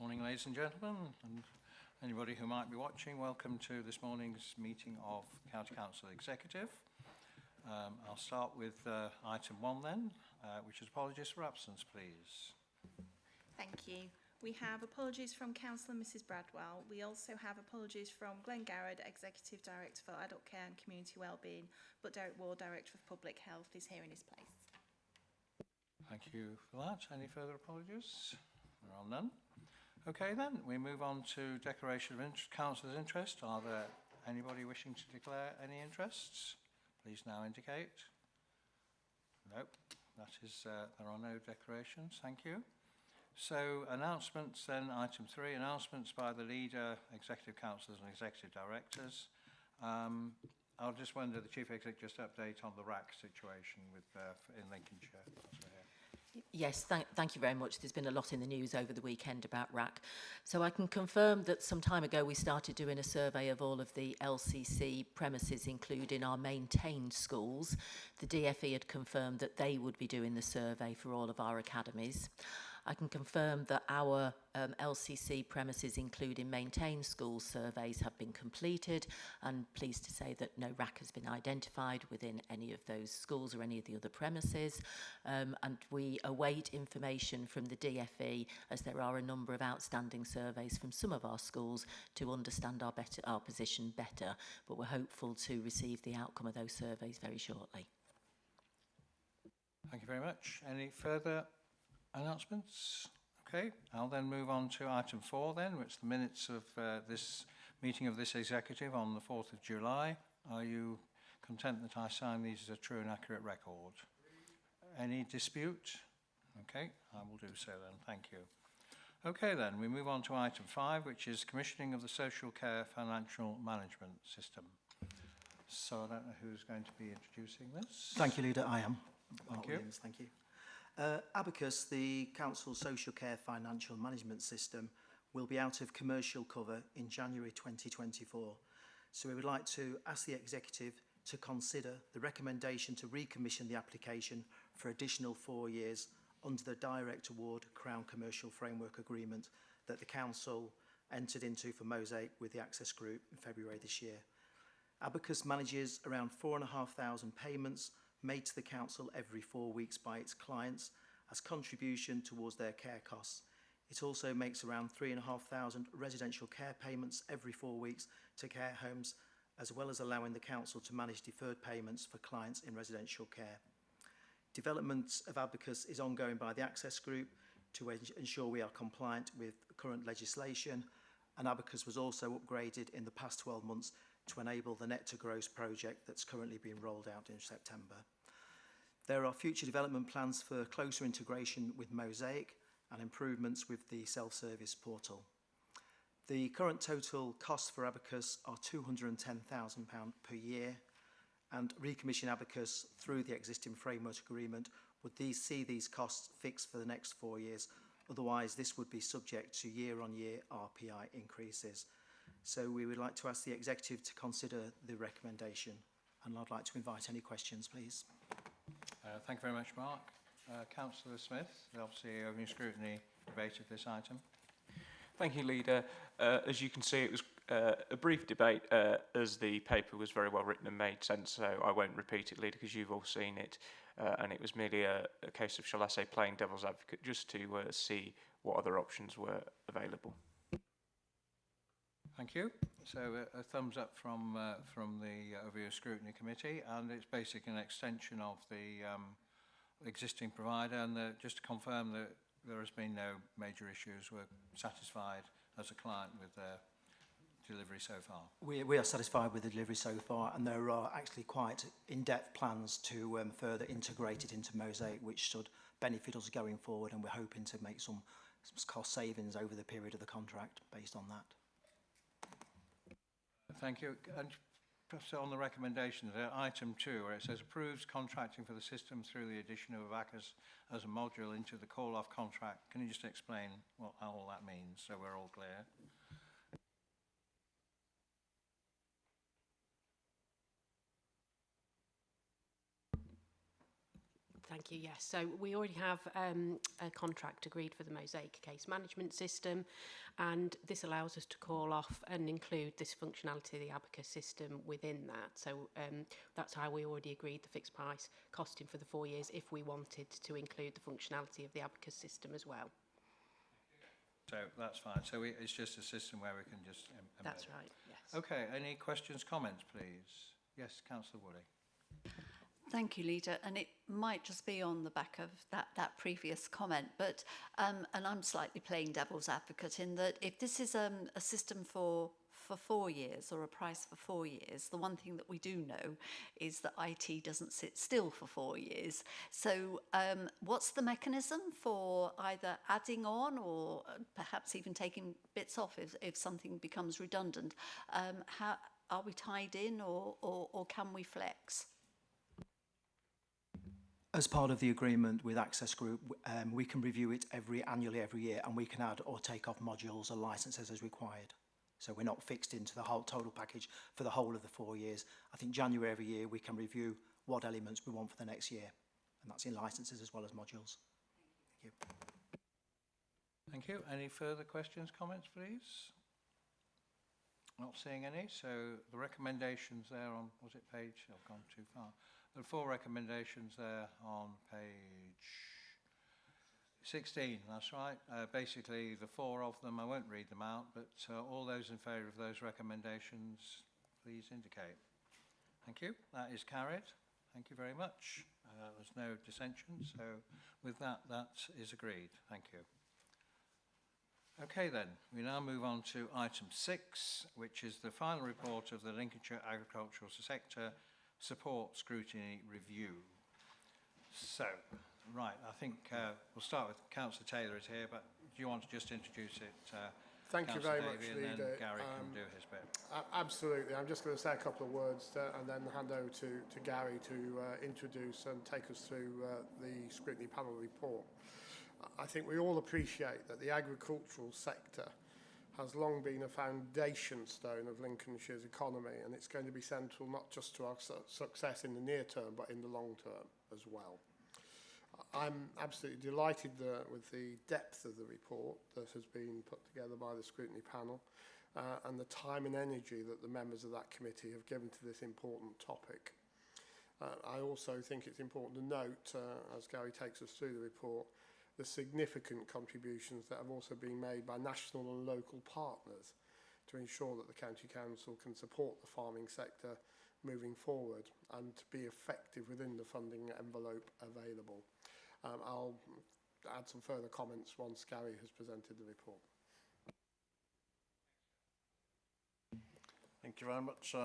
morning, ladies and gentlemen, and anybody who might be watching. Welcome to this morning's meeting of County Council Executive. I'll start with item 1 then, which is apologies for absence, please. Thank you. We have apologies from Councillor Mrs Bradwell. We also have apologies from Glenn Garrett, Executive Director for Adult Care and Community Wellbeing, but Derek Ward, Director of Public Health, is here in his place. Thank you for that. Any further apologies? There are none. Okay then, we move on to declaration of councillors' interest. Are there anybody wishing to declare any interests? Please now indicate. Nope, that is, there are no declarations. Thank you. So announcements then, item 3, announcements by the leader, executive councillors and executive directors. I'll just wonder, the Chief Executive, just update on the RAC situation with in Lincolnshire. Yes, thank you very much. There's been a lot in the news over the weekend about RAC. So I can confirm that some time ago we started doing a survey of all of the LCC premises, including our maintained schools. The DfE had confirmed that they would be doing the survey for all of our academies. I can confirm that our LCC premises, including maintained school surveys, have been completed, and pleased to say that no RAC has been identified within any of those schools or any of the other premises. And we await information from the DfE, as there are a number of outstanding surveys from some of our schools to understand our position better, but we're hopeful to receive the outcome of those surveys very shortly. Thank you very much. Any further announcements? Okay, I'll then move on to item 4 then, which is the minutes of this meeting of this executive on the 4th of July. Are you content that I sign these as a true and accurate record? Any dispute? Okay, I will do so then, thank you. Okay then, we move on to item 5, which is commissioning of the social care financial management system. So I don't know who's going to be introducing this. Thank you, Leader. I am. Thank you. Williams, thank you. Abacus, the Council Social Care Financial Management System, will be out of commercial cover in January 2024. So we would like to ask the Executive to consider the recommendation to recommission the application for additional 4 years under the Direct Award Crown Commercial Framework Agreement that the Council entered into for Mosaic with the Access Group in February this year. Abacus manages around 4,500 payments made to the Council every 4 weeks by its clients as contribution towards their care costs. It also makes around 3,500 residential care payments every 4 weeks to care homes, as well as allowing the Council to manage deferred payments for clients in residential care. Development of Abacus is ongoing by the Access Group to ensure we are compliant with current legislation, and Abacus was also upgraded in the past 12 months to enable the Net to Gross project that's currently being rolled out in September. There are future development plans for closer integration with Mosaic and improvements with the self-service portal. The current total costs for Abacus are £210,000 per year, and recommission Abacus through the existing framework agreement would see these costs fixed for the next 4 years. Otherwise, this would be subject to year-on-year RPI increases. So we would like to ask the Executive to consider the recommendation, and I'd like to invite any questions, please. Thank you very much, Mark. Councillor Smith, obviously opening scrutiny debated this item. Thank you, Leader. As you can see, it was a brief debate as the paper was very well written and made sense, so I won't repeat it, Leader, because you've all seen it. And it was merely a case of, shall I say, playing devil's advocate, just to see what other options were available. Thank you. So a thumbs up from the Overview Scrutiny Committee, and it's basically an extension of the existing provider, and just to confirm that there has been no major issues. We're satisfied as a client with their delivery so far. We are satisfied with the delivery so far, and there are actually quite in-depth plans to further integrate it into Mosaic, which should benefit us going forward, and we're hoping to make some cost savings over the period of the contract based on that. Thank you. And perhaps on the recommendation, item 2, where it says approves contracting for the system through the addition of Abacus as a module into the call-off contract. Can you just explain what all that means so we're all clear? Thank you. Yes. So we already have a contract agreed for the Mosaic case management system, and this allows us to call off and include this functionality of the Abacus system within that. So that's how we already agreed the fixed price costing for the 4 years if we wanted to include the functionality of the Abacus system as well. So that's fine. So it's just a system where we can just embed That's it. right. Yes. Okay, any questions, comments, please? Yes, Councillor Wooley. Thank you, Leader. And it might just be on the back of that previous comment, but and I'm slightly playing devil's advocate in that if this is a system for 4 years or a price for 4 years, the one thing that we do know is that IT doesn't sit still for 4 years. So what's the mechanism for either adding on or perhaps even taking bits off if something becomes redundant? How are we tied in or can we flex? As part of the agreement with Access Group, we can review it annually every year, and we can add or take off modules or licenses as required. So we're not fixed into the whole total package for the whole of the 4 years. I think January every year we can review what elements we want for the next year, and that's in licenses as well as modules. Thank you. Thank you. Any further questions, comments, please? Not seeing any. So the recommendations there on, was it page? I've gone too far. There are 4 recommendations there on page 16, that's right. Basically, the 4 of them, I won't read them out, but all those in favour of those recommendations, please indicate. Thank you. That is carried. Thank you very much. There's no dissension, so with that, that is agreed. Thank you. Okay then, we now move on to item 6, which is the final report of the Lincolnshire Agricultural Sector Support Scrutiny Review. So, right, I think we'll start with Councillor Taylor is here, but do you want to just introduce it? Thank you very much, and then Leader. Gary can do his bit. Absolutely. I'm just going to say a couple of words and then hand over to Gary to introduce and take us through the scrutiny panel report. I think we all appreciate that the agricultural sector has long been a foundation stone of Lincolnshire's economy, and it's going to be central not just to our success in the near term, but in the long term as well. I'm absolutely delighted with the depth of the report that has been put together by the scrutiny panel and the time and energy that the members of that committee have given to this important topic. I also think it's important to note, as Gary takes us through the report, the significant contributions that have also been made by national and local partners to ensure that the County Council can support the farming sector moving forward and to be effective within the funding envelope available. I'll add some further comments once Gary has presented the report. Thank you very much,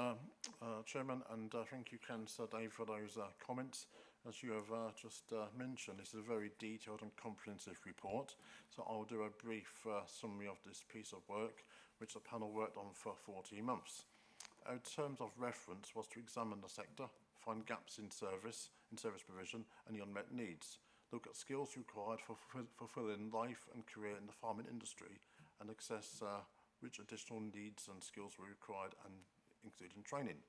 Chairman, and thank you, Councillor Dave, for those comments. As you have just mentioned, this is a very detailed and comprehensive report, so I'll do a brief summary of this piece of work, which the panel worked on for 14 months. Our terms of reference was to examine the sector, find gaps in service provision and the unmet needs, look at skills required for fulfilling life and career in the farming industry, and assess which additional needs and skills were required, and including training,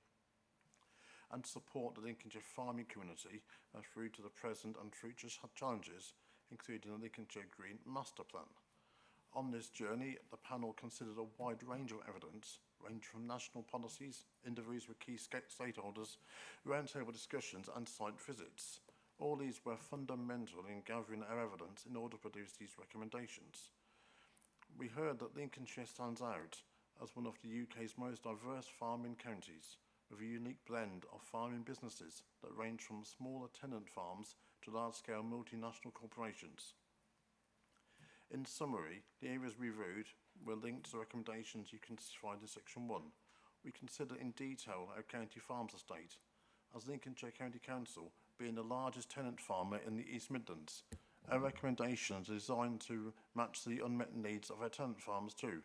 and support the Lincolnshire farming community through to the present and future challenges, including the Lincolnshire Green Master Plan. On this journey, the panel considered a wide range of evidence, ranging from national policies, interviews with key stakeholders, roundtable discussions and site visits. All these were fundamental in gathering our evidence in order to produce these recommendations. We heard that Lincolnshire stands out as one of the UK's most diverse farming counties, with a unique blend of farming businesses that range from smaller tenant farms to large-scale multinational corporations. In summary, the areas reviewed were linked to the recommendations you can find in section 1. We consider in detail our county farms estate, as Lincolnshire County Council being the largest tenant farmer in the East Midlands. Our recommendations are designed to match the unmet needs of our tenant farmers too.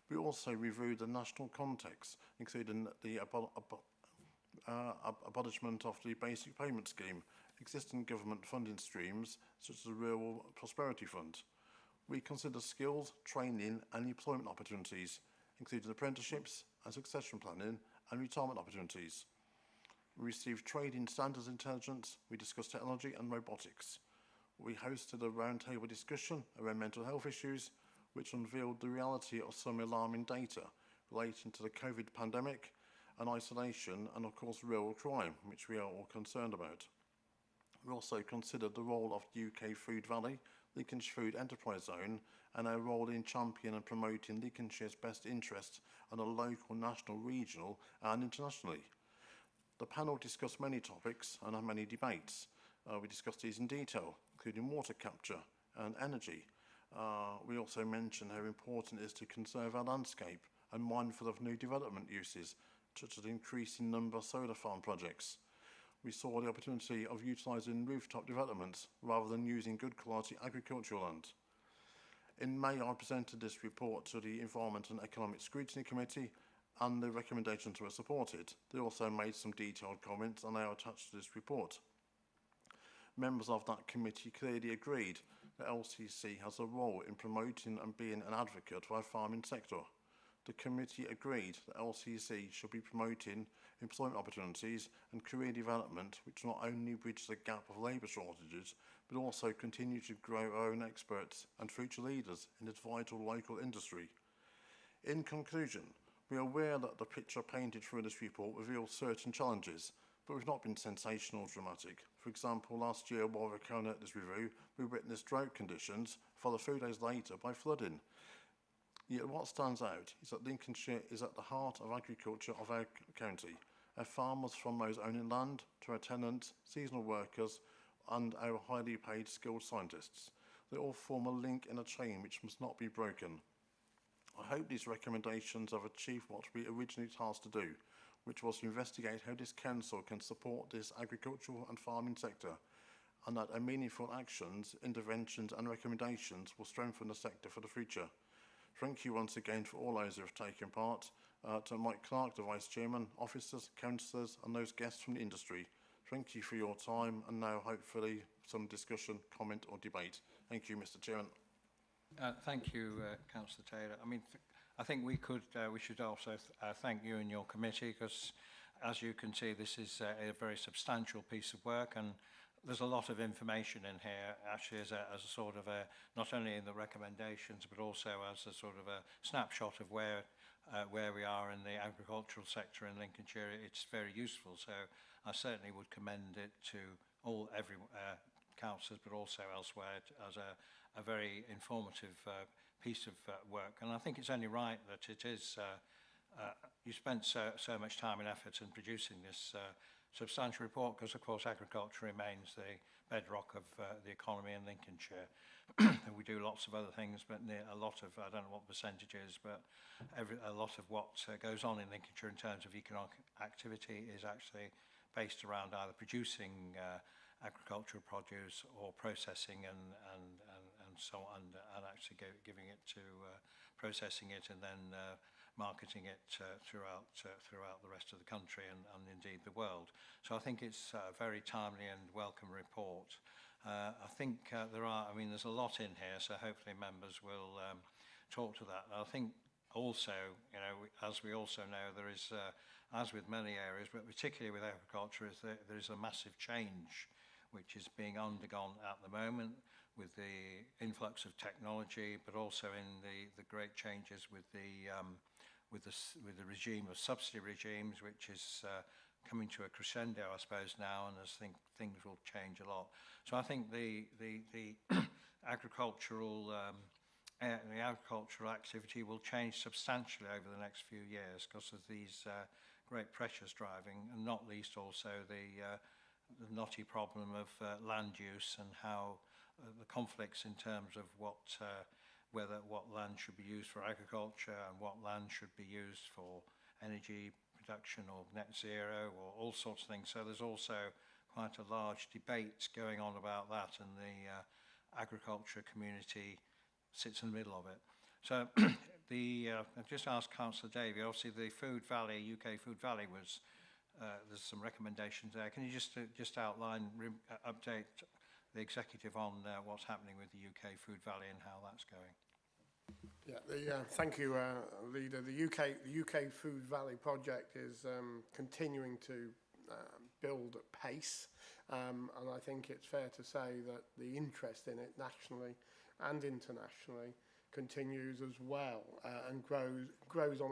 We also reviewed the national context, including the abolishment of the basic payment scheme, existing government funding streams such as the Rural Prosperity Fund. We consider skills, training and employment opportunities, including apprenticeships and succession planning and retirement opportunities. We received trading standards intelligence. We discussed technology and robotics. We hosted a roundtable discussion around mental health issues, which unveiled the reality of some alarming data relating to the COVID pandemic and isolation and, of course, rural crime, which we are all concerned about. We also considered the role of UK Food Valley, Lincolnshire Food Enterprise Zone, and our role in championing and promoting Lincolnshire's best interests on a local, national, regional and internationally. The panel discussed many topics and had many debates. We discussed these in detail, including water capture and energy. We also mentioned how important it is to conserve our landscape and mindful of new development uses, such as increasing number of solar farm projects. We saw the opportunity of utilising rooftop developments rather than using good quality agricultural land. In May, I presented this report to the Environment and Economic Scrutiny Committee, and the recommendations were supported. They also made some detailed comments, and they are attached to this report. Members of that committee clearly agreed that LCC has a role in promoting and being an advocate for our farming sector. The committee agreed that LCC should be promoting employment opportunities and career development, which not only bridge the gap of labour shortages, but also continue to grow our own experts and future leaders in this vital local industry. In conclusion, we are aware that the picture painted through this report reveals certain challenges, but we've not been sensational or dramatic. For example, last year, while we were carrying out this review, we witnessed drought conditions, followed 3 days later by flooding. Yet what stands out is that Lincolnshire is at the heart of agriculture of our county. Our farmers, from those owning land to our tenants, seasonal workers and our highly paid skilled scientists. They all form a link in a chain which must not be broken. I hope these recommendations have achieved what we originally tasked to do, which was to investigate how this council can support this agricultural and farming sector, and that our meaningful actions, interventions and recommendations will strengthen the sector for the future. Thank you once again for all those who have taken part, to Mike Clark, the Vice Chairman, officers, councillors and those guests from the industry. Thank you for your time, and now hopefully some discussion, comment or debate. Thank you, Mr Chairman. Thank you, Councillor Taylor. I mean, I think we should also thank you and your committee, because as you can see, this is a very substantial piece of work, and there's a lot of information in here, actually, as a sort of not only in the recommendations, but also as a sort of a snapshot of where we are in the agricultural sector in Lincolnshire. It's very useful, so I certainly would commend it to every councillors, but also elsewhere, as a very informative piece of work. And I think it's only right that it is. You spent so much time and effort in producing this substantial report, because of course agriculture remains the bedrock of the economy in Lincolnshire. And we do lots of other things, but a lot of, I don't know what percentage is, but a lot of what goes on in Lincolnshire in terms of economic activity is actually based around either producing agricultural produce or processing and so on, and actually giving it to processing it and then marketing it throughout the rest of the country and indeed the world. So I think it's a very timely and welcome report. I think there's a lot in here, so hopefully members will talk to that. I think also, as we also know, there is, as with many areas, but particularly with agriculture, there is a massive change which is being undergone at the moment with the influx of technology, but also in the great changes with the regime of subsidy regimes, which is coming to a crescendo, I suppose, now, and I think things will change a lot. So I think the agricultural activity will change substantially over the next few years because of these great pressures driving, and not least also the knotty problem of land use and how the conflicts in terms of what land should be used for agriculture and what land should be used for energy production or net zero or all sorts of things. So there's also quite a large debate going on about that, and the agriculture community sits in the middle of it. So I've just asked Councillor Davey, obviously the Food Valley, UK Food Valley was, there's some recommendations there. Can you just outline, update the executive on what's happening with the UK Food Valley and how that's going? Yeah, thank you, Leader. The UK Food Valley project is continuing to build at pace. And I think it's fair to say that the interest in it nationally and internationally continues as well, and grows on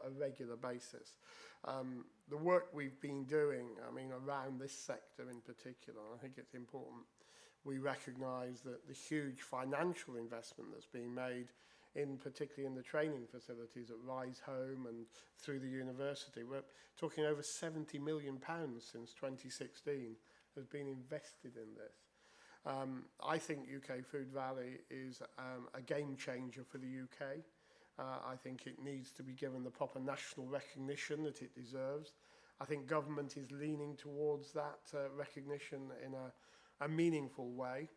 a regular basis. The work we've been doing, I mean, around this sector in particular, I think it's important we recognise that the huge financial investment that's being made, particularly in the training facilities at Rise Home and through the university. We're talking over £70 million since 2016 has been invested in this. I think UK Food Valley is a game changer for the UK. I think it needs to be given the proper national recognition that it deserves. I think government is leaning towards that recognition in a meaningful way.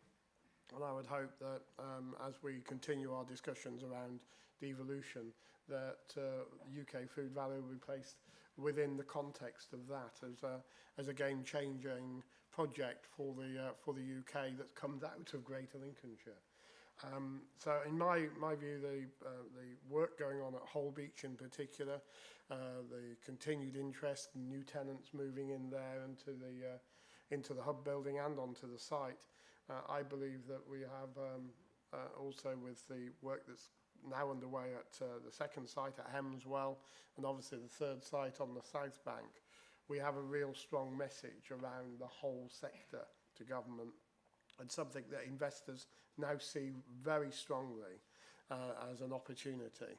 And I would hope that as we continue our discussions around devolution, that UK Food Valley will be placed within the context of that as a game-changing project for the UK that comes out of Greater Lincolnshire. So in my view, the work going on at Holbeach in particular, the continued interest in new tenants moving in there into the hub building and onto the site, I believe that we have also with the work that's now underway at the second site at Hemswell and obviously the third site on the South Bank, we have a real strong message around the whole sector to government and something that investors now see very strongly as an opportunity,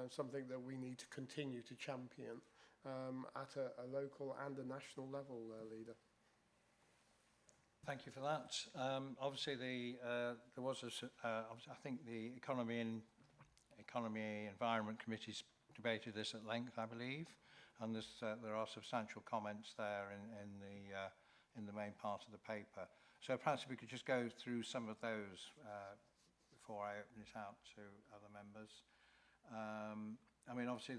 something that we need to continue to champion at a local and a national level, Leader. Thank you for that. Obviously, there was I think the Economy and Environment Committees debated this at length, I believe, and there are substantial comments there in the main part of the paper. So perhaps if we could just go through some of those before I open it out to other members. I mean, obviously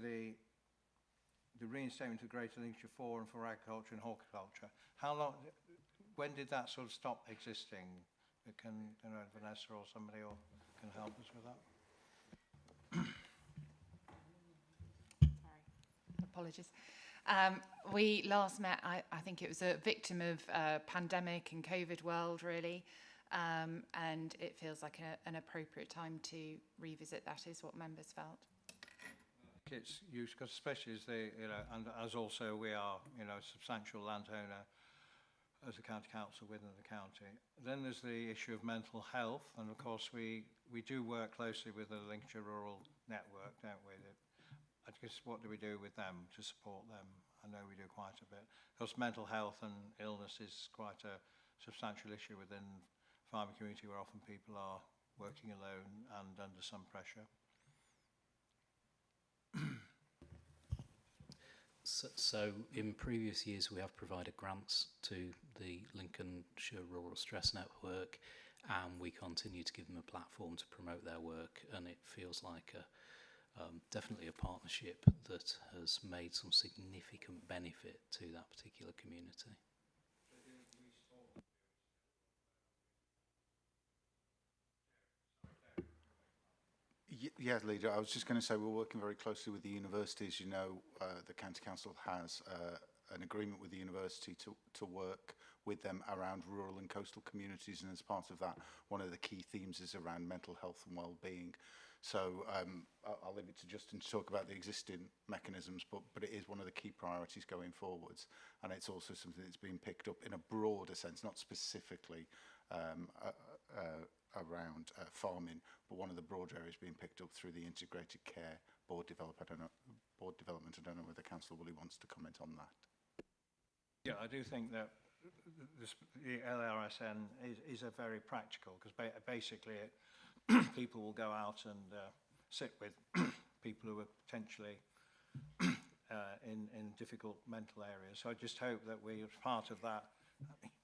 the reinstatement of Greater Lincolnshire Forum for Agriculture and Horticulture. When did that sort of stop existing? Can Vanessa or somebody can help us with that? Sorry, apologies. We last met, I think it was a victim of pandemic and COVID world, really, and it feels like an appropriate time to revisit that, is what members felt. It's used, because especially as and as also we are, a substantial landowner as a county council within the county. Then there's the issue of mental health, and of course we do work closely with the Lincolnshire Rural Network, don't we? I guess what do we do with them to support them? I know we do quite a bit. Of course, mental health and illness is quite a substantial issue within the farming community, where often people are working alone and under some pressure. So in previous years we have provided grants to the Lincolnshire Rural Stress Network, and we continue to give them a platform to promote their work, and it feels like definitely a partnership that has made some significant benefit to that particular community. Yeah, Leader, I was just going to say we're working very closely with the universities. The County Council has an agreement with the university to work with them around rural and coastal communities, and as part of that, one of the key themes is around mental health and well-being. So I'll leave it to Justin to talk about the existing mechanisms, but it is one of the key priorities going forwards, and it's also something that's being picked up in a broader sense, not specifically around farming, but one of the broader areas being picked up through the Integrated Care Board Development. I don't know whether Councillor Woolley wants to comment on that. Yeah, I do think that the LRSN is a very practical, because basically people will go out and sit with people who are potentially in difficult mental areas. So I just hope that we, as part of that,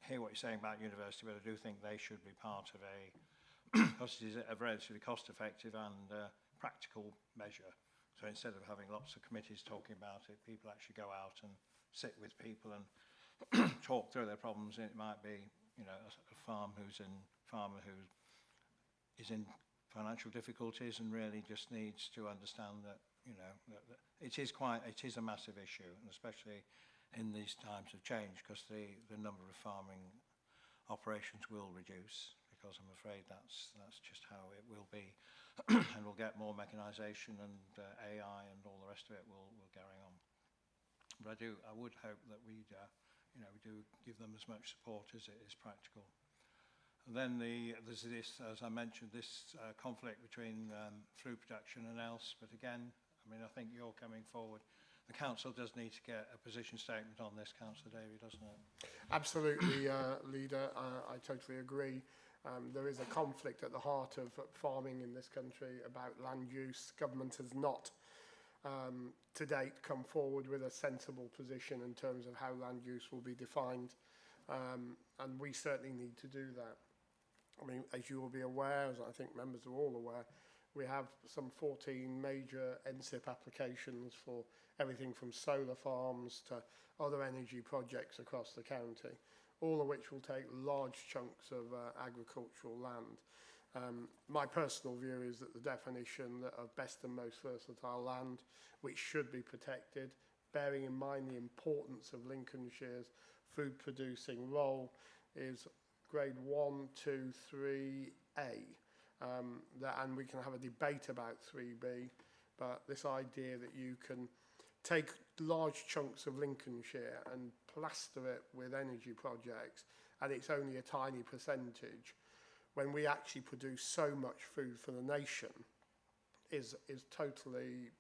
hear what you're saying about university, but I do think they should be part of because it is a relatively cost-effective and practical measure. So instead of having lots of committees talking about it, people actually go out and sit with people and talk through their problems. It might be, a farmer who is in financial difficulties and really just needs to understand that, that it is a massive issue, and especially in these times of change, because the number of farming operations will reduce, because I'm afraid that's just how it will be. And we'll get more mechanisation and AI and all the rest of it will carry on. But I would hope that we do give them as much support as it is practical. And then there's this, as I mentioned, this conflict between food production and else. But again, I mean, I think you're coming forward. The council does need to get a position statement on this, Councillor Davey, doesn't it? Absolutely, Leader. I totally agree. There is a conflict at the heart of farming in this country about land use. Government has not, to date, come forward with a sensible position in terms of how land use will be defined, and we certainly need to do that. I mean, as you will be aware, as I think members are all aware, we have some 14 major NSIP applications for everything from solar farms to other energy projects across the county, all of which will take large chunks of agricultural land. My personal view is that the definition of best and most versatile land, which should be protected, bearing in mind the importance of Lincolnshire's food producing role, is grade 1, 2, 3A. And we can have a debate about 3B, but this idea that you can take large chunks of Lincolnshire and plaster it with energy projects, and it's only a tiny percentage, when we actually produce so much food for the nation, is totally,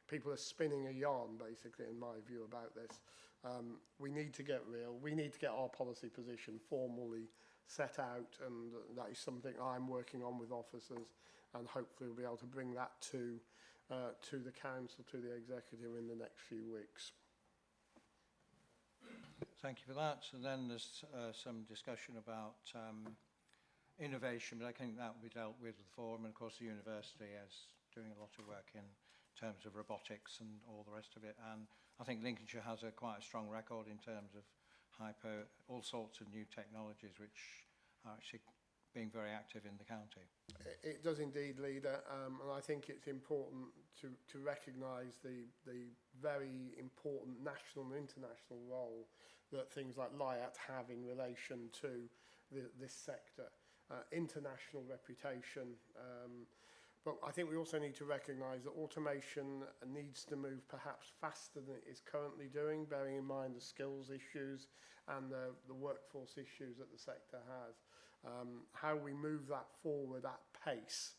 people are spinning a yarn, basically, in my view, about this. We need to get real. We need to get our policy position formally set out, and that is something I'm working on with officers, and hopefully we'll be able to bring that to the council, to the executive in the next few weeks. Thank you for that. So then there's some discussion about innovation, but I think that will be dealt with the forum, and of course the university is doing a lot of work in terms of robotics and all the rest of it, and I think Lincolnshire has quite a strong record in terms of all sorts of new technologies which are actually being very active in the county. It does indeed, Leader, and I think it's important to recognise the very important national and international role that things like LIAT have in relation to this sector. International reputation, but I think we also need to recognise that automation needs to move perhaps faster than it is currently doing, bearing in mind the skills issues and the workforce issues that the sector has. How we move that forward at pace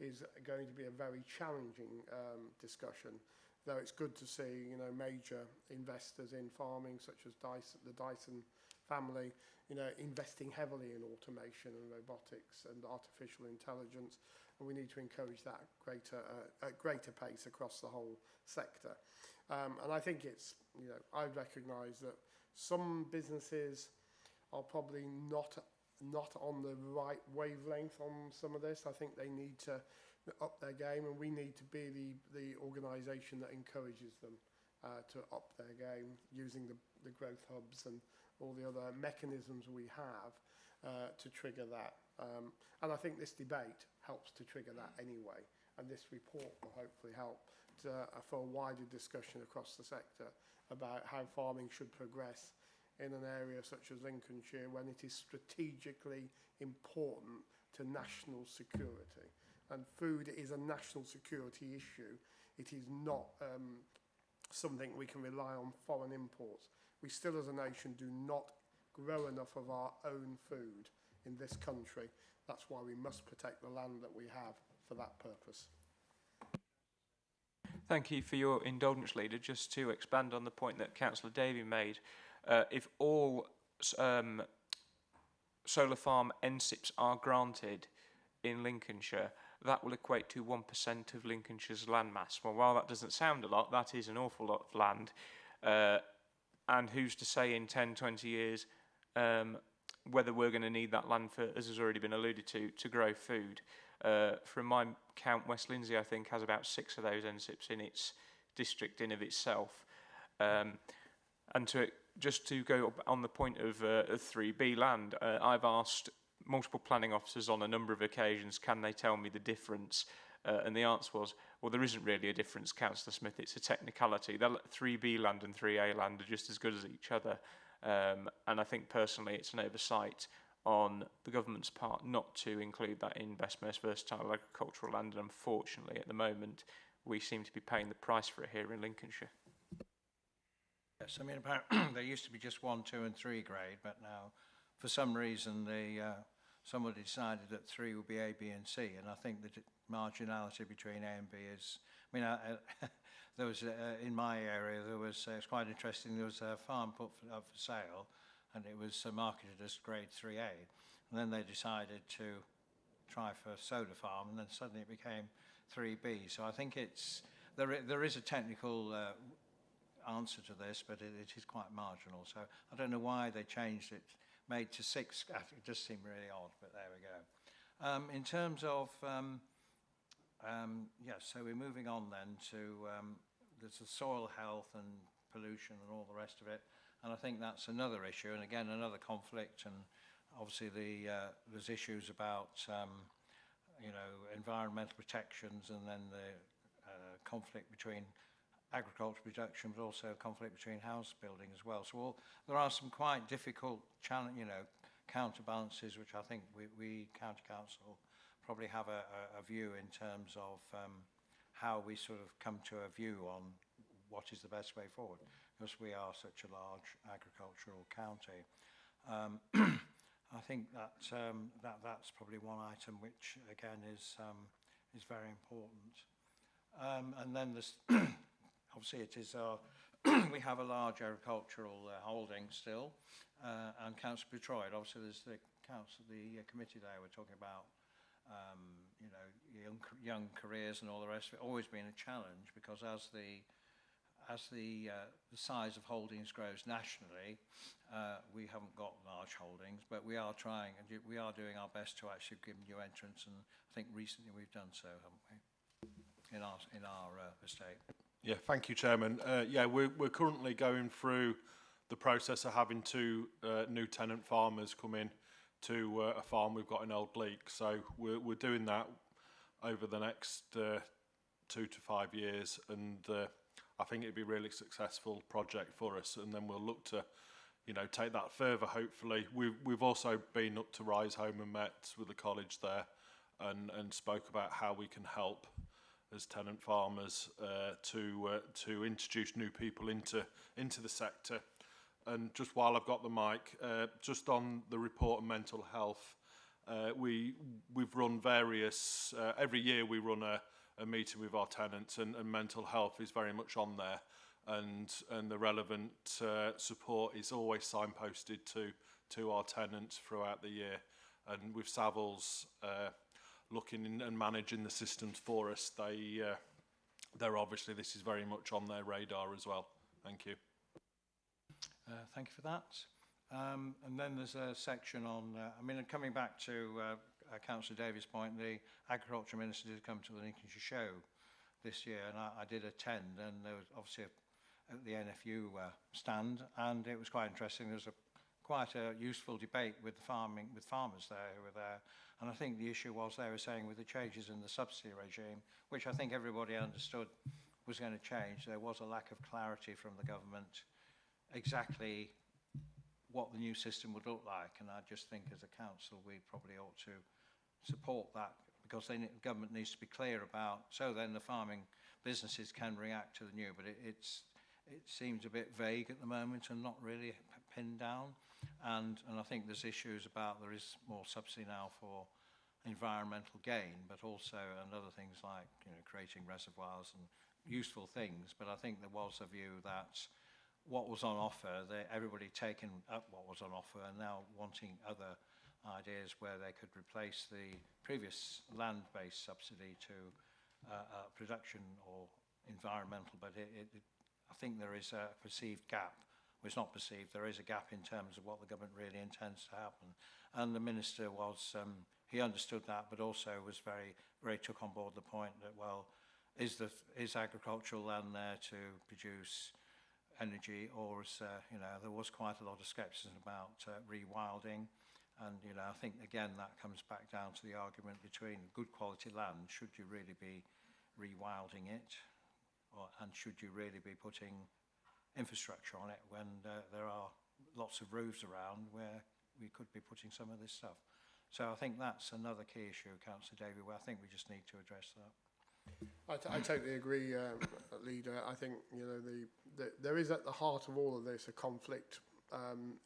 is going to be a very challenging discussion, though it's good to see major investors in farming such as the Dyson family investing heavily in automation and robotics and artificial intelligence, and we need to encourage that at greater pace across the whole sector. And I think it's I recognise that some businesses are probably not on the right wavelength on some of this. I think they need to up their game, and we need to be the organisation that encourages them to up their game using the growth hubs and all the other mechanisms we have to trigger that. And I think this debate helps to trigger that anyway, and this report will hopefully help for a wider discussion across the sector about how farming should progress in an area such as Lincolnshire when it is strategically important to national security. And food is a national security issue. It is not something we can rely on foreign imports. We still as a nation do not grow enough of our own food in this country. That's why we must protect the land that we have for that purpose. Thank you for your indulgence, Leader. Just to expand on the point that Councillor Davey made, if all solar farm NSIPs are granted in Lincolnshire, that will equate to 1% of Lincolnshire's landmass. Well, while that doesn't sound a lot, that is an awful lot of land. And who's to say in 10, 20 years whether we're going to need that land for, as has already been alluded to grow food. From my count, West Lindsey, I think, has about 6 of those NSIPs in its district in of itself. And just to go on the point of 3B land, I've asked multiple planning officers on a number of occasions, can they tell me the difference And the answer was, well, there isn't really a difference, Councillor Smith. It's a technicality. 3B land and 3A land are just as good as each other. And I think personally it's an oversight on the government's part not to include that in best most versatile agricultural land. And unfortunately, at the moment, we seem to be paying the price for it here in Lincolnshire. Yes, I mean, apparently there used to be just 1, 2 and 3 grade, but now for some reason somebody decided that 3 would be A, B and C, and I think the marginality between A and B is, I mean, there was, in my area, there was, it's quite interesting, there was a farm put up for sale, and it was marketed as grade 3A, and then they decided to try for a solar farm, and then suddenly it became 3B, so I think it's, there is a technical answer to this, but it is quite marginal. So I don't know why they changed it, made to 6. It just seemed really odd, but there we go. In terms of, yes, so we're moving on then to, there's the soil health and pollution and all the rest of it. And I think that's another issue, and again, another conflict. And obviously there's issues about, you know, environmental protections, and then the conflict between agricultural production, but also conflict between house building as well. So there are some quite difficult challenge, you know, counterbalances, which I think we County Council probably have a view in terms of how we sort of come to a view on what is the best way forward, because we are such a large agricultural county. I think that that's probably one item which again is very important. And then there's obviously it is our we have a large agricultural holding still, and Councillor Betroyd, obviously there's the committee there, we're talking about you know, young careers and all the rest of it. Always been a challenge, because as the size of holdings grows nationally, we haven't got large holdings, but we are trying, and we are doing our best to actually give new entrants, and I think recently we've done so, haven't we, in our estate. Yeah, thank you, Chairman. Yeah, we're currently going through the process of having 2 new tenant farmers come in to a farm we've got in Old Leek. So we're doing that over the next 2 to 5 years, and I think it'd be a really successful project for us. And then we'll look to, you know, take that further. Hopefully, we've also been up to Rise Home and met with the college there, and spoke about how we can help as tenant farmers to introduce new people into the sector. And just while I've got the mic, just on the report on mental health, we've run various, every year we run a meeting with our tenants, and mental health is very much on there, and the relevant support is always signposted to our tenants throughout the year. And with Savills looking and managing the systems for us, they're obviously, this is very much on their radar as well. Thank you. Thank you for that. And then there's a section on, I mean, coming back to Councillor Davies' point, the Agriculture Minister did come to the Lincolnshire show this year, and I did attend, and there was obviously at the NFU stand, and it was quite interesting. There was quite a useful debate with farmers there who were there, and I think the issue was, they were saying, with the changes in the subsidy regime, which I think everybody understood was going to change, there was a lack of clarity from the government exactly what the new system would look like. And I just think as a council we probably ought to support that, because the government needs to be clear about, so then the farming businesses can react to the new, but it seems a bit vague at the moment and not really pinned down. And I think there's issues about, there is more subsidy now for environmental gain, but also and other things like, you know, creating reservoirs and useful things. But I think there was a view that what was on offer, everybody taken up what was on offer, and now wanting other ideas where they could replace the previous land-based subsidy to production or environmental. But I think there is a perceived gap. Well, it's not perceived, there is a gap in terms of what the government really intends to happen. And the Minister was, he understood that, but also was very took on board the point that, well, is agricultural land there to produce energy, or is, you know, there was quite a lot of scepticism about rewilding, And, you know, I think, again, that comes back down to the argument between good quality land, should you really be rewilding it, and should you really be putting infrastructure on it when there are lots of roofs around where we could be putting some of this stuff. So I think that's another key issue, Councillor Davey, where I think we just need to address that. I totally agree, Leader. I think, you know, there is at the heart of all of this a conflict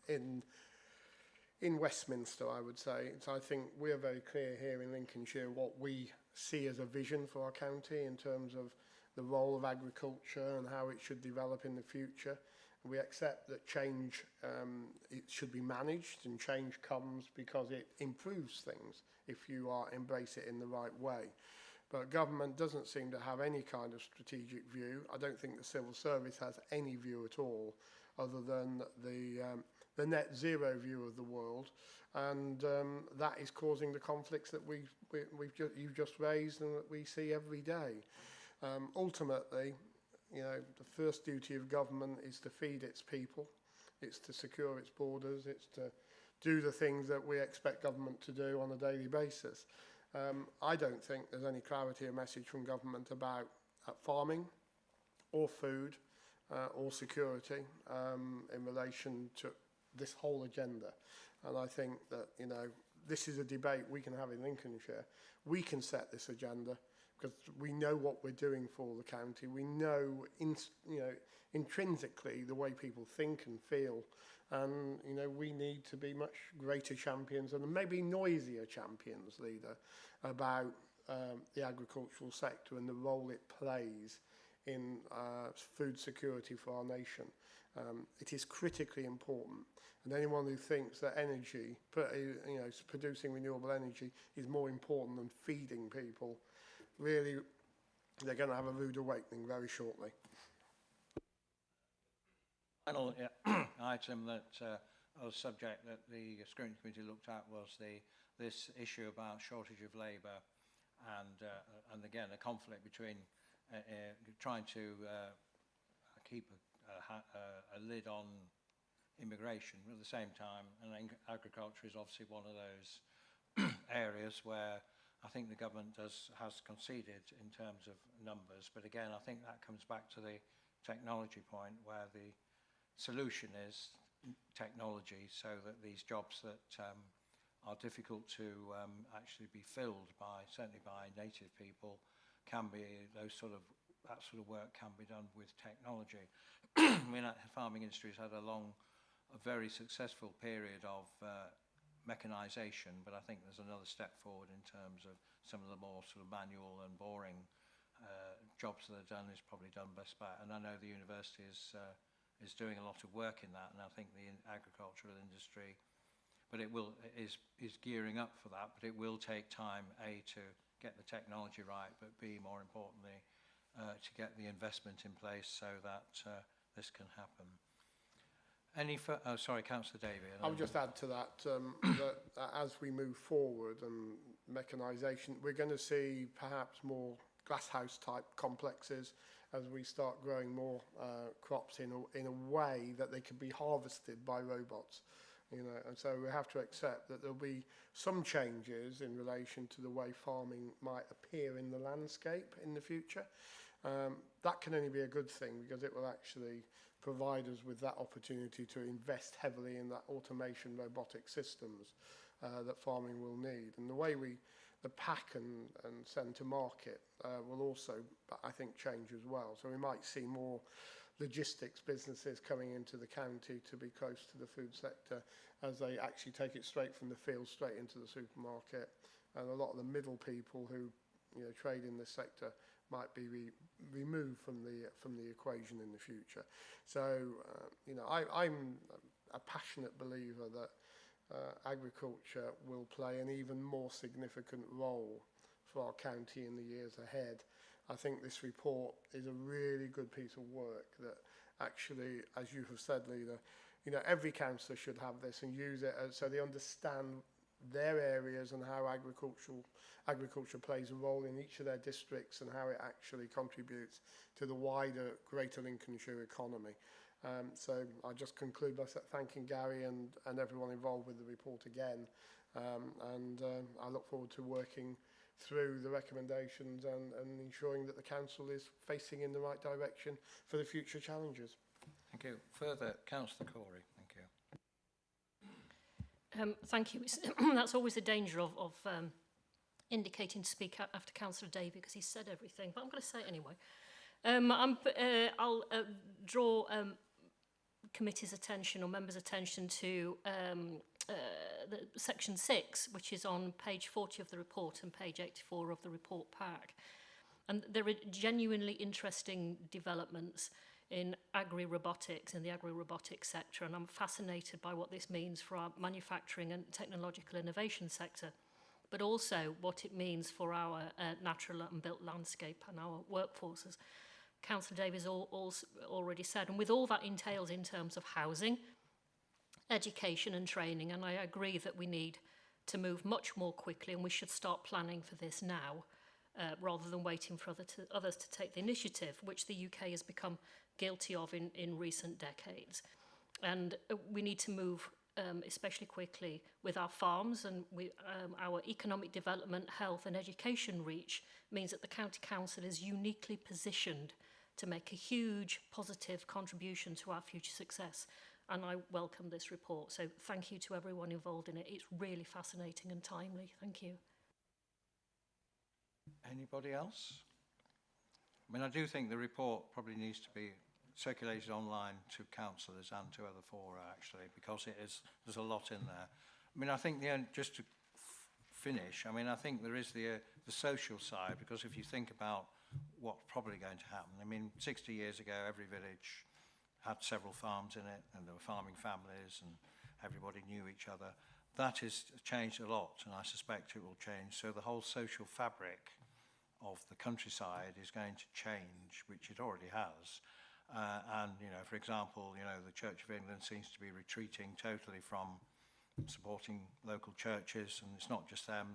in Westminster, I would say. So I think we are very clear here in Lincolnshire what we see as a vision for our county in terms of the role of agriculture and how it should develop in the future. We accept that change, it should be managed, and change comes because it improves things if you embrace it in the right way. But government doesn't seem to have any kind of strategic view. I don't think the civil service has any view at all, other than the net zero view of the world, and that is causing the conflicts that you've just raised and that we see every day. Ultimately, you know, the first duty of government is to feed its people, it's to secure its borders, it's to do the things that we expect government to do on a daily basis. I don't think there's any clarity or message from government about farming or food or security in relation to this whole agenda. And I think that, you know, this is a debate we can have in Lincolnshire. We can set this agenda because we know what we're doing for the county. We know, intrinsically the way people think and feel. And, you know, we need to be much greater champions and maybe noisier champions, Leader, about the agricultural sector and the role it plays in food security for our nation. It is critically important. And anyone who thinks that energy, producing renewable energy is more important than feeding people, really, they're going to have a rude awakening very shortly. Final item that or subject that the Scrutiny Committee looked at was this issue about shortage of labour and again a conflict between trying to keep a lid on immigration at the same time, and agriculture is obviously one of those areas where I think the government has conceded in terms of numbers, but again I think that comes back to the technology point where the solution is technology, so that these jobs that are difficult to actually be filled by, certainly by native people, can be that sort of work can be done with technology. I mean, the farming industry has had a very successful period of mechanisation, but I think there's another step forward in terms of some of the more sort of manual and boring jobs that are done is probably done best by. And I know the university is doing a lot of work in that, and I think the agricultural industry, but is gearing up for that, but it will take time, A, to get the technology right, but B, more importantly, to get the investment in place so that this can happen. Sorry, Councillor Davey. I'll just add to that, that as we move forward and mechanisation, we're going to see perhaps more glasshouse type complexes as we start growing more crops in a way that they can be harvested by robots. You know, and so we have to accept that there'll be some changes in relation to the way farming might appear in the landscape in the future. That can only be a good thing because it will actually provide us with that opportunity to invest heavily in that automation robotic systems that farming will need. And the way the pack and send to market will also, I think, change as well. So we might see more logistics businesses coming into the county to be close to the food sector as they actually take it straight from the field straight into the supermarket. And a lot of the middle people who trade in this sector might be removed from the equation in the future. So I'm a passionate believer that agriculture will play an even more significant role for our county in the years ahead. I think this report is a really good piece of work that actually, as you have said, Leader, every councillor should have this and use it so they understand their areas and how agriculture plays a role in each of their districts and how it actually contributes to the wider Greater Lincolnshire economy. So I just conclude by thanking Gary and everyone involved with the report again. I look forward to working through the recommendations and ensuring that the council is facing in the right direction for the future challenges. Thank you. Further, Councillor Corey. Thank you. Thank you. That's always the danger of indicating to speak after Councillor Davey because he said everything, but I'm going to say it anyway. I'll draw committee's attention or members' attention to the section 6, which is on page 40 of the report and page 84 of the report pack. And there are genuinely interesting developments in agri-robotics, in the agri-robotics sector, and I'm fascinated by what this means for our manufacturing and technological innovation sector, but also what it means for our natural and built landscape and our workforces. Councillor Davies already said, and with all that entails in terms of housing, education and training, and I agree that we need to move much more quickly and we should start planning for this now rather than waiting for others to take the initiative, which the UK has become guilty of in recent decades. And we need to move especially quickly with our farms, and our economic development, health and education reach means that the County Council is uniquely positioned to make a huge positive contribution to our future success. And I welcome this report. So thank you to everyone involved in it. It's really fascinating and timely. Thank you. Anybody else? I mean, I do think the report probably needs to be circulated online to councillors and to other fora, actually, because there's a lot in there. I mean, I think just to finish, I mean, I think there is the social side, because if you think about what's probably going to happen, I mean, 60 years ago, every village had several farms in it, and there were farming families, and everybody knew each other. That has changed a lot, and I suspect it will change. So the whole social fabric of the countryside is going to change, which it already has. And, you know, for example, you know, the Church of England seems to be retreating totally from supporting local churches, and it's not just them.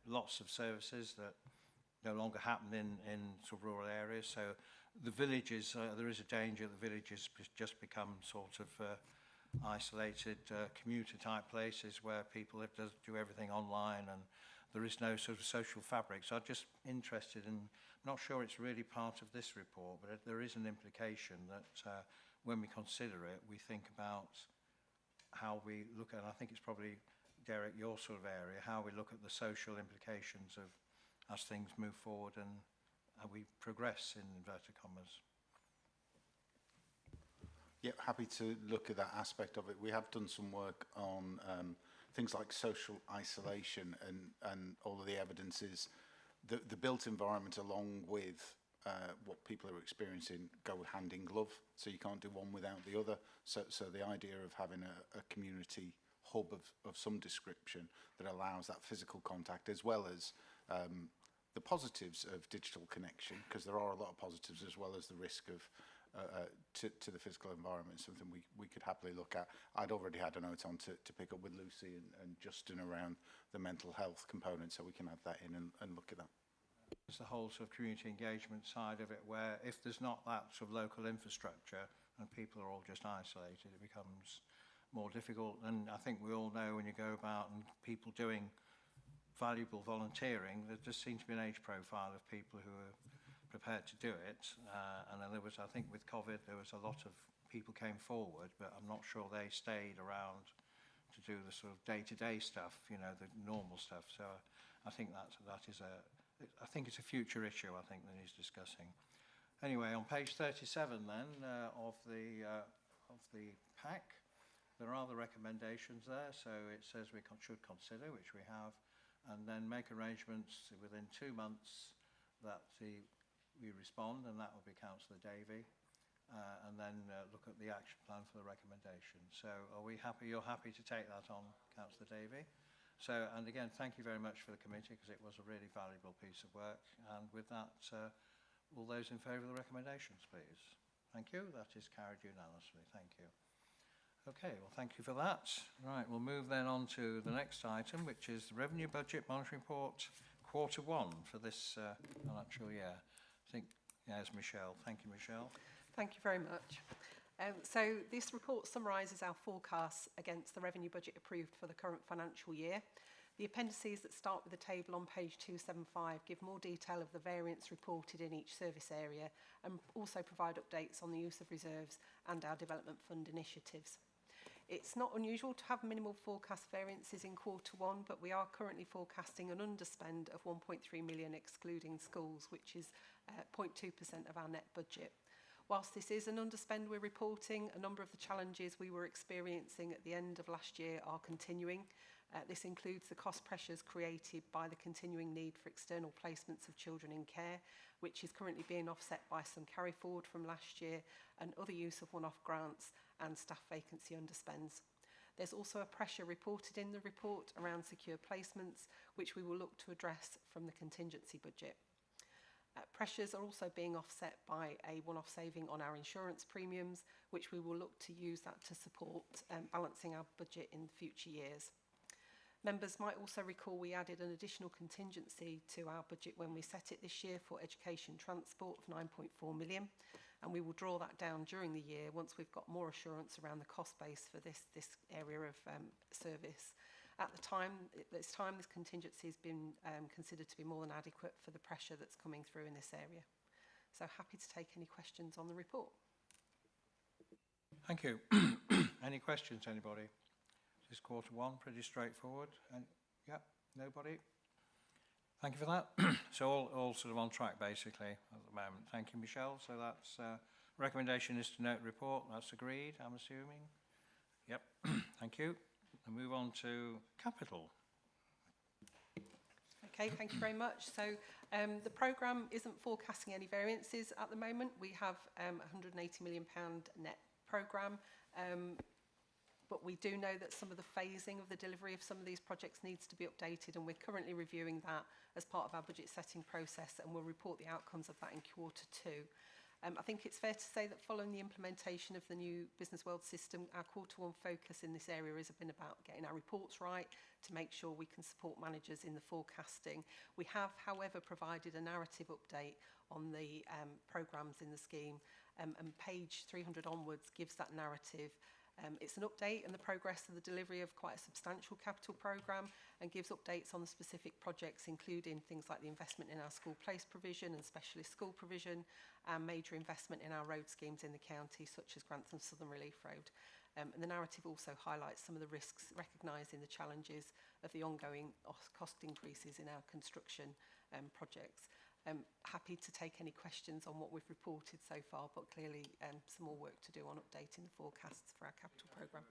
Lots of services that no longer happen in sort of rural areas. So the villages, there is a danger that the villages just become sort of isolated commuter type places where people have to do everything online, and there is no sort of social fabric. So I'm just interested in, I'm not sure it's really part of this report, but there is an implication that when we consider it, we think about how we look at, I think it's probably, Derek, your sort of area, how we look at the social implications of as things move forward and how we progress, in inverted commas. Yeah, happy to look at that aspect of it. We have done some work on things like social isolation, and all of the evidence is the built environment along with what people are experiencing go hand in glove, so you can't do one without the other. So the idea of having a community hub of some description that allows that physical contact, as well as the positives of digital connection, because there are a lot of positives, as well as the risk of to the physical environment, something we could happily look at. I'd already had a note on to pick up with Lucy and Justin around the mental health component, so we can add that in and look at that. There's the whole sort of community engagement side of it, where if there's not that sort of local infrastructure and people are all just isolated, it becomes more difficult. And I think we all know when you go about and people doing valuable volunteering, there just seems to be an age profile of people who are prepared to do it. And then there was, I think with COVID, there was a lot of people came forward, but I'm not sure they stayed around to do the sort of day-to-day stuff, you know, the normal stuff. So I think that is I think it's a future issue, I think, that he's discussing. Anyway, on page 37 then of the pack, there are the recommendations there. So it says we should consider, which we have, and then make arrangements within 2 months that we respond, and that will be Councillor Davey, and then look at the action plan for the recommendation. So are we happy? You're happy to take that on, Councillor Davey? So, and again, thank you very much for the committee, because it was a really valuable piece of work. And with that, all those in favour of the recommendations, please. Thank you. That is carried unanimously. Thank you. Okay, well, thank you for that. Right, we'll move then on to the next item, which is the Revenue Budget Monitoring Report Q1 for this financial year. I think, yes, Michelle. Thank you, Michelle. Thank you very much. So this report summarises our forecasts against the revenue budget approved for the current financial year. The appendices that start with the table on page 275 give more detail of the variance reported in each service area and also provide updates on the use of reserves and our development fund initiatives. It's not unusual to have minimal forecast variances in Q1, but we are currently forecasting an underspend of 1.3 million excluding schools, which is 0.2% of our net budget. Whilst this is an underspend we're reporting, a number of the challenges we were experiencing at the end of last year are continuing. This includes the cost pressures created by the continuing need for external placements of children in care, which is currently being offset by some carry forward from last year and other use of one-off grants and staff vacancy underspends. There's also a pressure reported in the report around secure placements, which we will look to address from the contingency budget. Pressures are also being offset by a one-off saving on our insurance premiums, which we will look to use that to support balancing our budget in future years. Members might also recall we added an additional contingency to our budget when we set it this year for education transport of 9.4 million, and we will draw that down during the year once we've got more assurance around the cost base for this area of service. At this time, this contingency has been considered to be more than adequate for the pressure that's coming through in this area. So happy to take any questions on the report. Thank you. Any questions, anybody? This is Q1, pretty straightforward. And yeah, nobody? Thank you for that. So all sort of on track, basically, at the moment. Thank you, Michelle. So that's recommendation is to note report. That's agreed, I'm assuming. Yep. Thank you. And move on to capital. Okay, thank you very much. So the programme isn't forecasting any variances at the moment. We have a £180 million net programme, but we do know that some of the phasing of the delivery of some of these projects needs to be updated, and we're currently reviewing that as part of our budget setting process, and we'll report the outcomes of that in Q2. I think it's fair to say that following the implementation of the new Business World system, our Q1 focus in this area has been about getting our reports right to make sure we can support managers in the forecasting. We have, however, provided a narrative update on the programmes in the scheme, and page 300 onwards gives that narrative. It's an update and the progress of the delivery of quite a substantial capital programme, and gives updates on the specific projects, including things like the investment in our school place provision and specialist school provision, and major investment in our road schemes in the county, such as Grantham Southern Relief Road. And the narrative also highlights some of the risks, recognising the challenges of the ongoing cost increases in our construction projects. Happy to take any questions on what we've reported so far, but clearly some more work to do on updating the forecasts for our capital programme.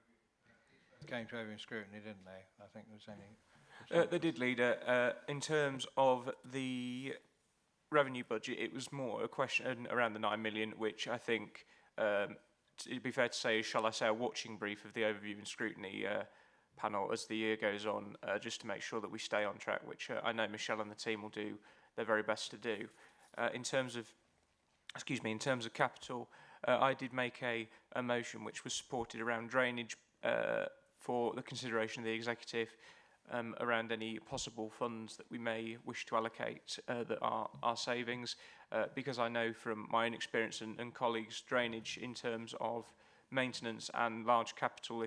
Came to over scrutiny, didn't they? I think there was any... They did, Leader. In terms of the revenue budget, it was more a question around the 9 million, which I think, it'd be fair to say, shall I say, a watching brief of the overview and scrutiny panel as the year goes on, just to make sure that we stay on track, which I know Michelle and the team will do their very best to do. In terms of capital, I did make a motion which was supported around drainage for the consideration of the executive, around any possible funds that we may wish to allocate that are savings, because I know from my own experience and colleagues, drainage in terms of maintenance and large capital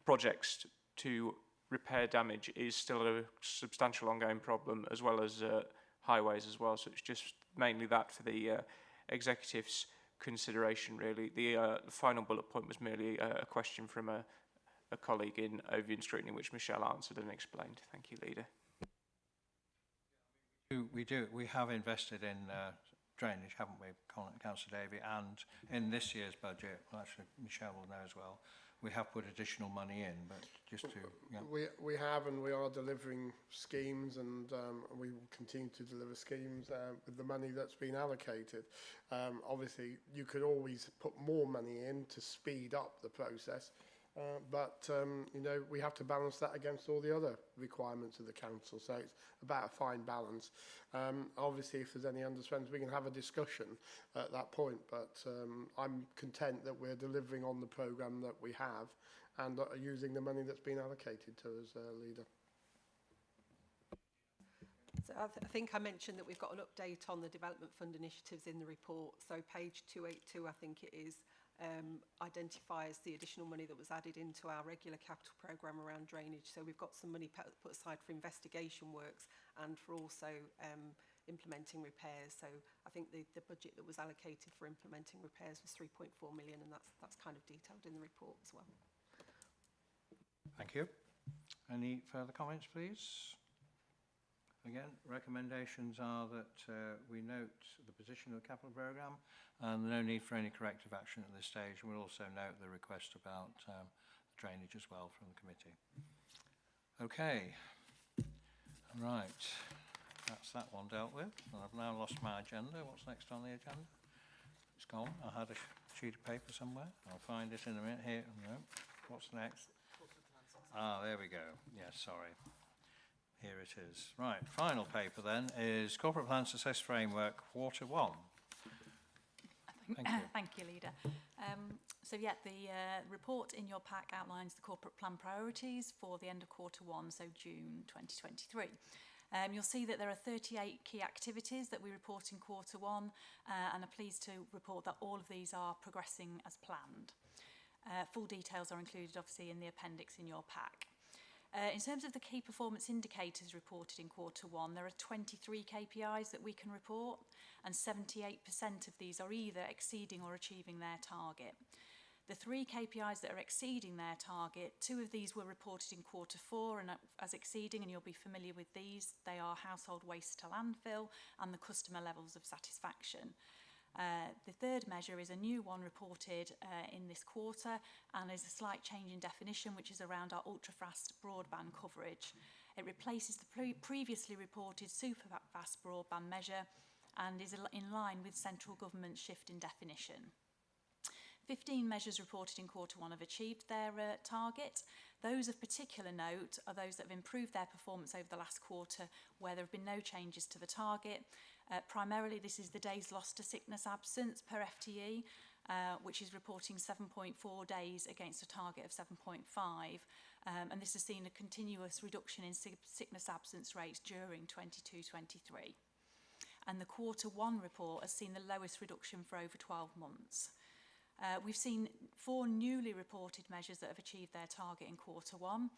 projects to repair damage is still a substantial ongoing problem, as well as highways as well. So it's just mainly that for the executive's consideration, really. The final bullet point was merely a question from a colleague in overview and scrutiny, which Michelle answered and explained. Thank you, Leader. We have invested in drainage, haven't we, Councillor Davey? And in this year's budget, well, actually Michelle will know as well, we have put additional money in, but just to... Yeah. We have, and we are delivering schemes, and we will continue to deliver schemes with the money that's been allocated. Obviously, you could always put more money in to speed up the process, but you know, we have to balance that against all the other requirements of the council. So it's about a fine balance. Obviously, if there's any underspends, we can have a discussion at that point. But I'm content that we're delivering on the programme that we have and using the money that's been allocated to us, Leader. So I think I mentioned that we've got an update on the development fund initiatives in the report. So page 282, I think it is, identifies the additional money that was added into our regular capital programme around drainage. So we've got some money put aside for investigation works and for also implementing repairs. So I think the budget that was allocated for implementing repairs was 3.4 million, and that's kind of detailed in the report as well. Thank you. Any further comments, please? Again, recommendations are that we note the position of the capital programme and no need for any corrective action at this stage. And we'll also note the request about drainage as well from the committee. Okay. Right. That's that one dealt with. And I've now lost my agenda. What's next on the agenda? It's gone. I had a sheet of paper somewhere. I'll find it in a minute. Here. No. What's next? Ah, there we go. Yes, sorry. Here it is. Right, final paper then is Corporate Plan Success Framework, Quarter 1. Thank you. Thank you, Leader. So yeah, the report in your pack outlines the corporate plan priorities for the end of Quarter 1, so June 2023. You'll see that there are 38 key activities that we report in Quarter 1 and are pleased to report that all of these are progressing as planned. Full details are included obviously in the appendix in your pack. In terms of the key performance indicators reported in Quarter 1, there are 23 KPIs that we can report, and 78% of these are either exceeding or achieving their target. The 3 KPIs that are exceeding their target, 2 of these were reported in Quarter 4 and as exceeding, and you'll be familiar with these. They are household waste to landfill and the customer levels of satisfaction. The third measure is a new one reported in this quarter and is a slight change in definition, which is around our ultra-fast broadband coverage. It replaces the previously reported super-fast broadband measure and is in line with central government's shift in definition. 15 measures reported in Quarter 1 have achieved their target. Those of particular note are those that have improved their performance over the last quarter where there have been no changes to the target. Primarily, this is the days lost to sickness absence per FTE, which is reporting 7.4 days against a target of 7.5. And this has seen a continuous reduction in sickness absence rates during 22-23. And the Quarter 1 report has seen the lowest reduction for over 12 months. We've seen 4 newly reported measures that have achieved their target in Quarter 1.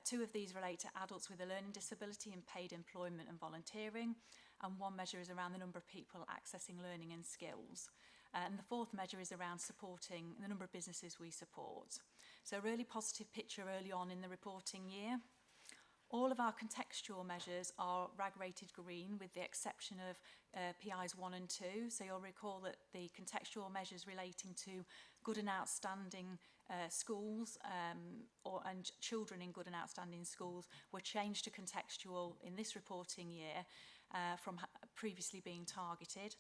2 of these relate to adults with a learning disability in paid employment and volunteering, and 1 measure is around the number of people accessing learning and skills. And the 4th measure is around supporting the number of businesses we support. So a really positive picture early on in the reporting year. All of our contextual measures are RAG rated green with the exception of PIs 1 and 2. So you'll recall that the contextual measures relating to good and outstanding schools and children in good and outstanding schools were changed to contextual in this reporting year from previously being targeted.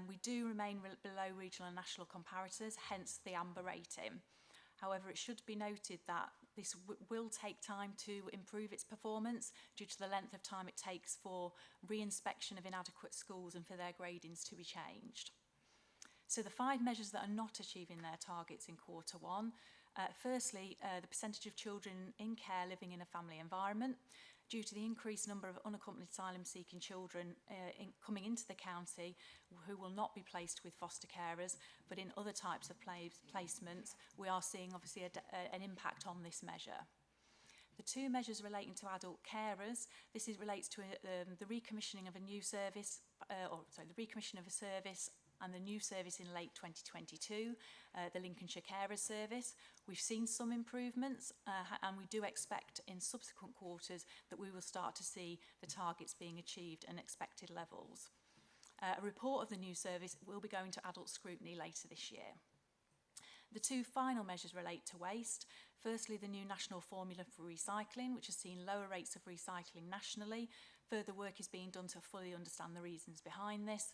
We do remain below regional and national comparators, hence the amber rating. However, it should be noted that this will take time to improve its performance due to the length of time it takes for re-inspection of inadequate schools and for their gradings to be changed. So the 5 measures that are not achieving their targets in Quarter 1. Firstly, the percentage of children in care living in a family environment. Due to the increased number of unaccompanied asylum-seeking children coming into the county who will not be placed with foster carers, but in other types of placements, we are seeing obviously an impact on this measure. The 2 measures relating to adult carers, this relates to the recommissioning of a new service, the recommission of a service and the new service in late 2022, the Lincolnshire Carers Service. We've seen some improvements and we do expect in subsequent quarters that we will start to see the targets being achieved and expected levels. A report of the new service will be going to adult scrutiny later this year. The 2 final measures relate to waste. Firstly, the new national formula for recycling, which has seen lower rates of recycling nationally. Further work is being done to fully understand the reasons behind this.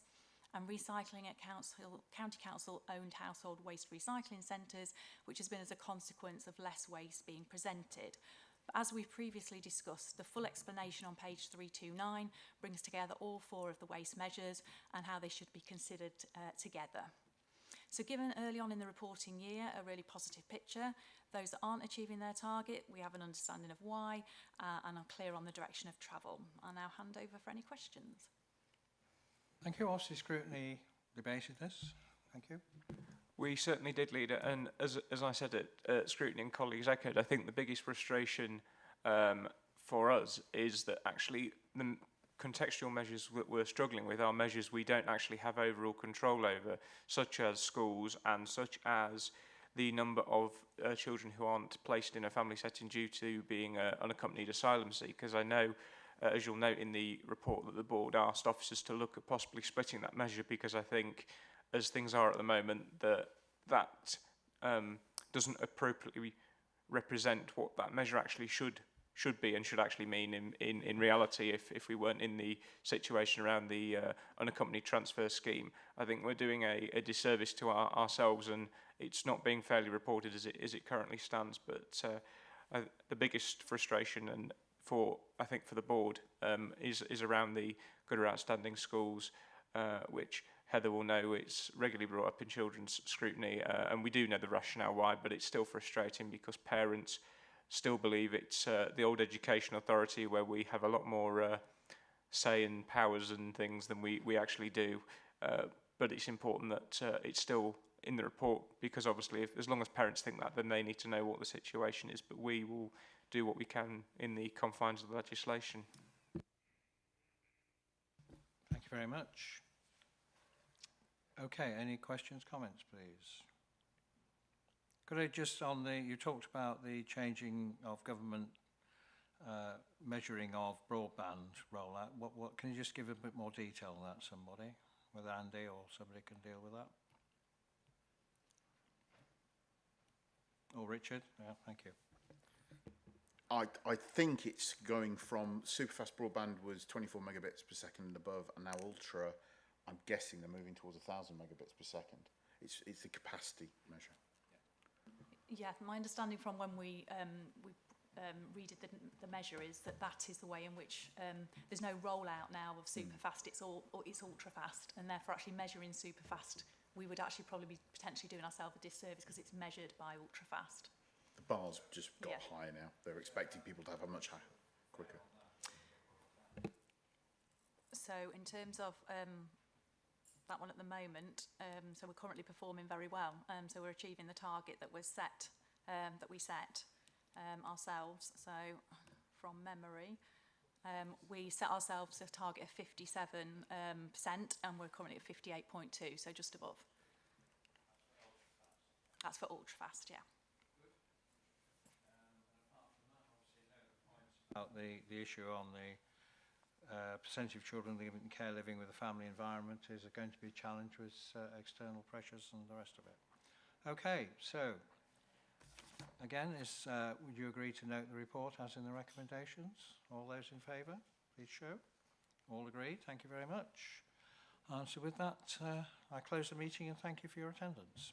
And recycling at county council owned household waste recycling centres, which has been as a consequence of less waste being presented. But as we've previously discussed, the full explanation on page 329 brings together all 4 of the waste measures and how they should be considered together. So given early on in the reporting year a really positive picture, those that aren't achieving their target, we have an understanding of why and are clear on the direction of travel. I'll now hand over for any questions. Thank you. Obviously, scrutiny debated this. Thank you. We certainly did, Leader, and as I said at scrutiny and colleagues echoed, I think the biggest frustration for us is that actually the contextual measures that we're struggling with are measures we don't actually have overall control over, such as schools and such as the number of children who aren't placed in a family setting due to being unaccompanied asylum seekers. Because I know, as you'll note in the report, that the board asked officers to look at possibly splitting that measure, because I think, as things are at the moment, that doesn't appropriately represent what that measure actually should be and should actually mean in reality if we weren't in the situation around the unaccompanied transfer scheme. I think we're doing a disservice to ourselves, and it's not being fairly reported as it currently stands. But the biggest frustration, and I think for the board, is around the good or outstanding schools, which Heather will know it's regularly brought up in children's scrutiny, and we do know the rationale why, but it's still frustrating because parents still believe it's the old education authority where we have a lot more say and powers and things than we actually do. But it's important that it's still in the report, because obviously as long as parents think that, then they need to know what the situation is, but we will do what we can in the confines of the legislation. Thank you very much. Okay, any questions, comments, please? Could I just you talked about the changing of government measuring of broadband rollout. What can you just give a bit more detail on that, somebody? Whether Andy or somebody can deal with that? Or Richard? Yeah, thank you. I think it's going from superfast broadband was 24 megabits per second and above, and now ultra, I'm guessing they're moving towards 1,000 megabits per second. It's the capacity measure. Yeah, my understanding from when we redid the measure is that is the way in which there's no rollout now of super fast. It's ultra fast, and therefore actually measuring super fast, we would actually probably be potentially doing ourselves a disservice because it's measured by ultra fast. The bar's just got higher now. They're expecting people to have a much higher, quicker. So in terms of that one at the moment, so we're currently performing very well. So we're achieving the target that was set, that we set ourselves. So from memory, we set ourselves a target of 57%, and we're currently at 58.2, so just above. That's for ultra fast, yeah. About the issue on the percentage of children living in care living with a family environment is going to be a challenge with external pressures and the rest of it. Okay, so again, would you agree to note the report as in the recommendations? All those in favour, please show. All agreed, thank you very much. So with that, I close the meeting and thank you for your attendance.